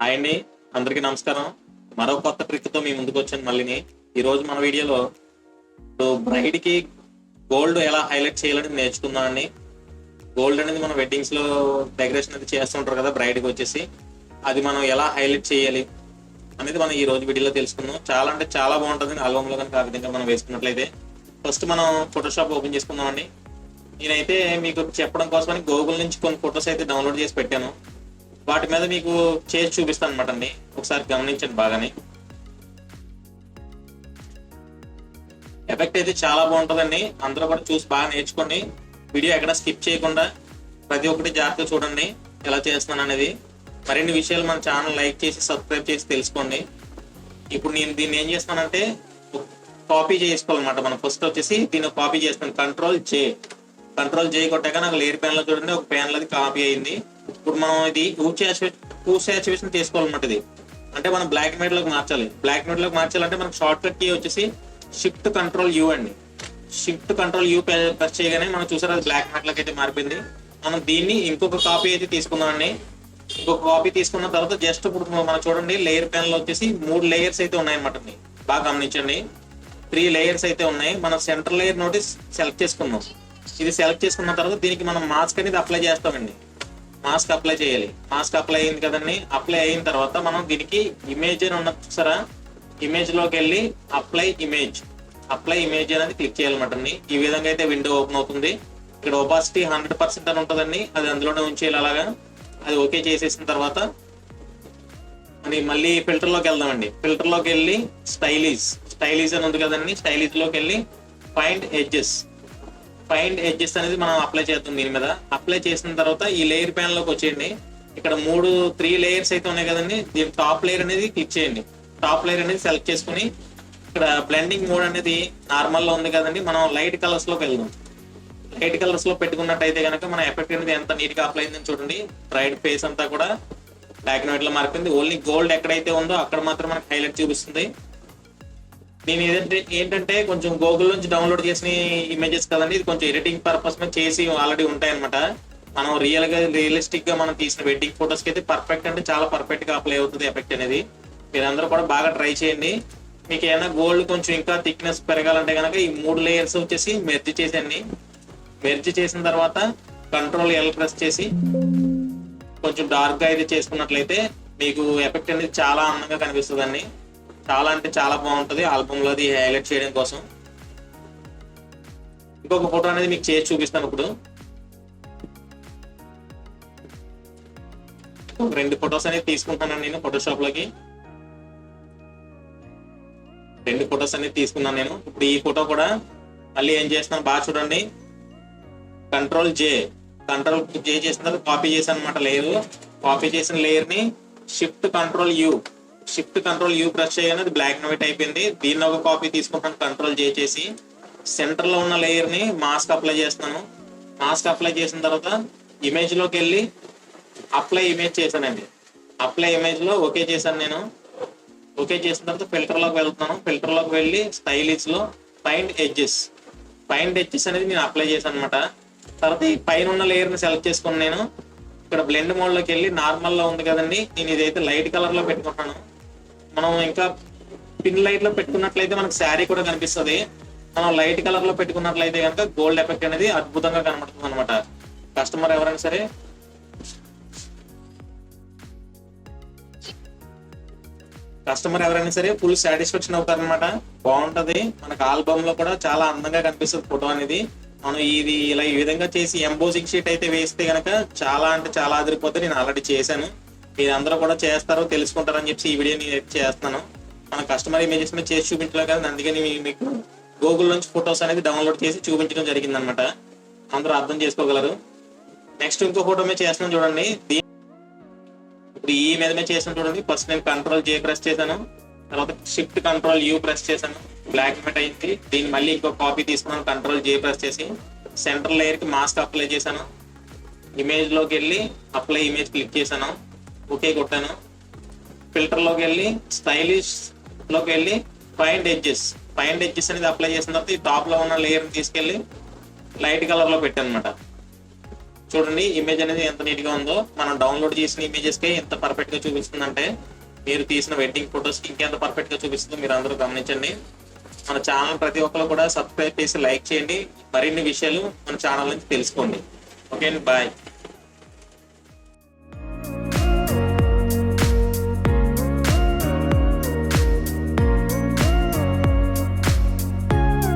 Hi అండి, అందరికీ నమస్కారం. మరో కొత్త ట్రిక్తో మీ ముందుకు వచ్చాను మళ్ళీని. ఈరోజు మన వీడియోలో బ్రైడ్కి గోల్డ్ ఎలా హైలైట్ చేయాలని నేర్చుకుందామండి. గోల్డ్ అనేది మనం వెడ్డింగ్స్లో డెకరేషన్ అది చేస్తుంటారు కదా, బ్రైడ్కి వచ్చేసి అది మనం ఎలా హైలైట్ చేయాలి అనేది మనం ఈ రోజు వీడియోలో తెలుసుకుందాం. చాలా అంటే చాలా బాగుంటుంది ఆల్బంలో కనుక ఆ విధంగా మనం వేసుకున్నట్లయితే. ఫస్ట్ మనం ఫోటోషాప్ ఓపెన్ చేసుకుందామండి. నేనైతే మీకు చెప్పడం కోసమని గూగుల్ నుంచి కొన్ని ఫొటోస్ అయితే డౌన్లోడ్ చేసి పెట్టాను. వాటి మీద మీకు చేసి చూపిస్తాను అనమాట అండి. ఒకసారి గమనించండి బాగానే. ఎఫెక్ట్ అయితే చాలా బాగుంటుందండి. అందరూ కూడా చూసి బాగా నేర్చుకోండి. వీడియో ఎక్కడ స్కిప్ చేయకుండా ప్రతి ఒక్కటి జాగ్రత్తగా చూడండి ఎలా చేస్తున్నాను అనేది. మరిన్ని విషయాలు మన ఛానల్ లైక్ చేసి సబ్స్క్రైబ్ చేసి తెలుసుకోండి. ఇప్పుడు నేను దీన్ని ఏం చేస్తానంటే కాపీ చేసుకోవాలన్నమాట. మనం ఫస్ట్ వచ్చేసి దీన్ని కాపీ చేస్తాను. కంట్రోల్ జే కొట్టాక నాకు లేయర్ పెన్ లో చూడండి ఒక పెన్ అది కాపీ అయింది. ఇప్పుడు మనం ఇది టూ సాచురేషన్ తీసుకోవాలన్నమాట. ఇది అంటే మనం బ్లాక్ అండ్ వైట్ లోకి మార్చాలి. బ్లాక్ అండ్ వైట్ లోకి మార్చాలంటే మనకు షార్ట్ కట్ కీ వచ్చేసి షిఫ్ట్ కంట్రోల్ యూ అండి. షిఫ్ట్ కంట్రోల్ యూ ప్రెస్ చేయగానే మనం చూసారు అది బ్లాక్ అండ్ వైట్ లోకి అయితే మారిపోయింది. మనం దీన్ని ఇంకొక కాపీ అయితే తీసుకుందామండి. ఇంకొక కాపీ తీసుకున్న తర్వాత జస్ట్ ఇప్పుడు మనం చూడండి లేయర్ పెన్ లో వచ్చేసి 3 లేయర్స్ అయితే ఉన్నాయన్నమాట. బాగా గమనించండి, 3 లేయర్స్ అయితే ఉన్నాయి. మనం సెంటర్ లేయర్ నోటీస్ సెలెక్ట్ చేసుకున్నాం. ఇది సెలెక్ట్ చేసుకున్న తర్వాత దీనికి మనం మాస్క్ అనేది అప్లై చేస్తామండి. మాస్క్ అప్లై చేయాలి. మాస్క్ అప్లై అయింది కదండి. అప్లై అయిన తర్వాత మనం దీనికి ఇమేజ్ అని ఉన్న చూసారా, ఇమేజ్ లోకి వెళ్ళి అప్లై ఇమేజ్ అనేది క్లిక్ చేయాలన్నమాట. ఈ విధంగా అయితే విండో ఓపెన్ అవుతుంది. ఇక్కడ ఒపాసిటీ 100% అని ఉంటుందండి. అది అందులోనే ఉంచేయాలి. అలాగా అది ఓకే చేసేసిన తర్వాత అది మళ్ళీ ఫిల్టర్ లోకి వెళ్దామండి. ఫిల్టర్ లోకి వెళ్ళి స్టైలిష్ అని ఉంది కదండి. స్టైలిష్ లోకి వెళ్ళి ఫైండ్ ఎడ్జెస్ అనేది మనం అప్లై చేద్దాం. దీని మీద అప్లై చేసిన తర్వాత ఈ లేయర్ ప్యాన్ లోకి వచ్చేయండి. ఇక్కడ 3 లేయర్స్ అయితే ఉన్నాయి కదండి. దీని టాప్ లేయర్ అనేది క్లిక్ చేయండి. టాప్ లేయర్ అనేది సెలెక్ట్ చేసుకుని ఇక్కడ బ్లెండింగ్ మోడ్ అనేది నార్మల్ లో ఉంది కదండి. మనం లైట్ కలర్స్ లోకి వెళ్దాం. లైట్ కలర్స్ లో పెట్టుకున్నట్టయితే కనుక మన ఎఫెక్ట్ అనేది ఎంత నీట్ గా అప్లై అయిందని చూడండి. బ్రైడ్ ఫేస్ అంతా కూడా బ్లాక్ అండ్ వైట్ లో మారిపోయింది. ఓన్లీ గోల్డ్ ఎక్కడైతే ఉందో అక్కడ మాత్రం మనకి హైలైట్ చూపిస్తుంది. నేను ఏంటంటే కొంచెం గూగుల్ నుంచి డౌన్లోడ్ చేసిన ఇమేజెస్ కదండి. ఇది కొంచెం ఎడిటింగ్ పర్పస్ మీద చేసి ఆల్రెడీ ఉంటాయి అనమాట. మనం రియలిస్టిక్ గా మనం తీసిన వెడ్డింగ్ ఫొటోస్ కి అయితే పర్ఫెక్ట్ అంటే చాలా పర్ఫెక్ట్ గా అప్లై అవుతుంది ఎఫెక్ట్ అనేది. మీరందరూ కూడా బాగా ట్రై చేయండి. మీకు ఏమైనా గోల్డ్ కొంచెం ఇంకా థిక్నెస్ పెరగాలంటే కనుక ఈ 3 లేయర్స్ వచ్చేసి మెర్జ్ చేసేయండి. మెర్జ్ చేసిన తర్వాత కంట్రోల్ ఎల్ ప్రెస్ చేసి కొంచెం డార్క్ గా అయితే చేసుకున్నట్లయితే మీకు ఎఫెక్ట్ అనేది చాలా అందంగా కనిపిస్తుందండి. చాలా అంటే చాలా బాగుంటుంది ఆల్బమ్ లో అది హైలైట్ చేయడం కోసం. ఇంకొక ఫోటో అనేది మీకు చేసి చూపిస్తాను. ఇప్పుడు 2 ఫొటోస్ అనేది తీసుకుంటాను నేను ఫోటోషాప్ లోకి. 2 ఫొటోస్ అనేది తీసుకున్నాను నేను. ఇప్పుడు ఈ ఫోటో కూడా మళ్ళీ ఏం చేస్తున్నాను బాగా చూడండి. కంట్రోల్ జే చేసిన తర్వాత కాపీ చేశాను అనమాట. కాపీ చేసిన లేయర్ ని షిఫ్ట్ కంట్రోల్ యూ ప్రెస్ చేయగానే అది బ్లాక్ అండ్ వైట్ అయిపోయింది. దీన్ని ఒక కాపీ తీసుకుంటాను. కంట్రోల్ జే చేసి సెంటర్ లో ఉన్న లేయర్ ని మాస్క్ అప్లై చేస్తున్నాను. మాస్క్ అప్లై చేసిన తర్వాత ఇమేజ్ లోకి వెళ్ళి అప్లై ఇమేజ్ చేశానండి. అప్లై ఇమేజ్ లో ఓకే చేశాను నేను. ఓకే చేసిన తర్వాత ఫిల్టర్ లోకి వెళ్తున్నాను. ఫిల్టర్ లోకి వెళ్ళి స్టైలిష్ లో ఫైండ్ ఎడ్జెస్ అనేది నేను అప్లై చేశాను అనమాట. తర్వాత ఈ పైన ఉన్న లేయర్ ని సెలెక్ట్ చేసుకుని నేను ఇక్కడ బ్లెండ్ మోడ్ లోకి వెళ్ళి నార్మల్ లో ఉంది కదండి. నేను ఇదైతే లైట్ కలర్ లో పెట్టుకుంటాను. మనం ఇంకా పిన్ లైట్ లో పెట్టుకున్నట్లయితే మనకు శారీ కూడా కనిపిస్తుంది. మనం లైట్ కలర్ లో పెట్టుకున్నట్లయితే కనుక గోల్డ్ ఎఫెక్ట్ అనేది అద్భుతంగా కనబడుతుంది అనమాట. కస్టమర్ ఎవరైనా సరే ఫుల్ సాటిస్ఫాక్షన్ అవుతారనమాట. బాగుంటది. మనకు ఆల్బమ్ లో కూడా చాలా అందంగా కనిపిస్తుంది ఫోటో అనేది. మనం ఇది ఇలా ఈ విధంగా చేసి ఎంబోజింగ్ షీట్ అయితే వేస్తే కనుక చాలా అంటే చాలా అదిరిపోతే. నేను ఆల్రెడీ చేశాను. మీరు అందరూ కూడా చేస్తారో తెలుసుకుంటారని చెప్పి ఈ వీడియో నేను చేస్తున్నాను. మన కస్టమర్ ఇమేజెస్ మీద చేసి చూపించలేదు కదా, అందుకని మీకు గూగుల్ నుంచి ఫొటోస్ అనేది డౌన్లోడ్ చేసి చూపించడం జరిగింది అనమాట. అందరూ అర్థం చేసుకోగలరు. నెక్స్ట్ ఇంకో ఫోటో మీద చేస్తున్నాను చూడండి. ఇప్పుడు ఈ మీద చేసిన చూడండి. ఫస్ట్ నేను కంట్రోల్ జే ప్రెస్ చేశాను. తర్వాత షిఫ్ట్ కంట్రోల్ యూ ప్రెస్ చేశాను. బ్లాక్ అండ్ వైట్ అయింది. దీన్ని మళ్ళీ ఇంకో కాపీ తీసుకున్నాను. కంట్రోల్ జే ప్రెస్ చేసి సెంటర్ లేయర్ కి మాస్క్ అప్లై చేశాను. ఇమేజ్ లోకి వెళ్ళి అప్లై ఇమేజ్ క్లిక్ చేశాను. ఓకే కొట్టాను. ఫిల్టర్ లోకి వెళ్ళి స్టైలిష్ లోకి వెళ్ళి ఫైండ్ ఎడ్జెస్ అనేది అప్లై చేసిన తర్వాత ఈ టాప్ లో ఉన్న లేయర్ ని తీసుకెళ్లి లైట్ కలర్ లో పెట్టాను అనమాట. చూడండి ఇమేజ్ అనేది ఎంత నీట్ గా ఉందో. మనం డౌన్లోడ్ చేసిన ఇమేజెస్ కే ఎంత పర్ఫెక్ట్ గా చూపిస్తుందంటే మీరు తీసిన వెడ్డింగ్ ఫొటోస్ కి ఇంకెంత పర్ఫెక్ట్ గా చూపిస్తుందో మీరు అందరూ గమనించండి. మన ఛానల్ ప్రతి ఒక్కరు కూడా సబ్స్క్రైబ్ చేసి లైక్ చేయండి. మరిన్ని విషయాలు మన ఛానల్ నుంచి తెలుసుకోండి. ఓకే అండి, బాయ్.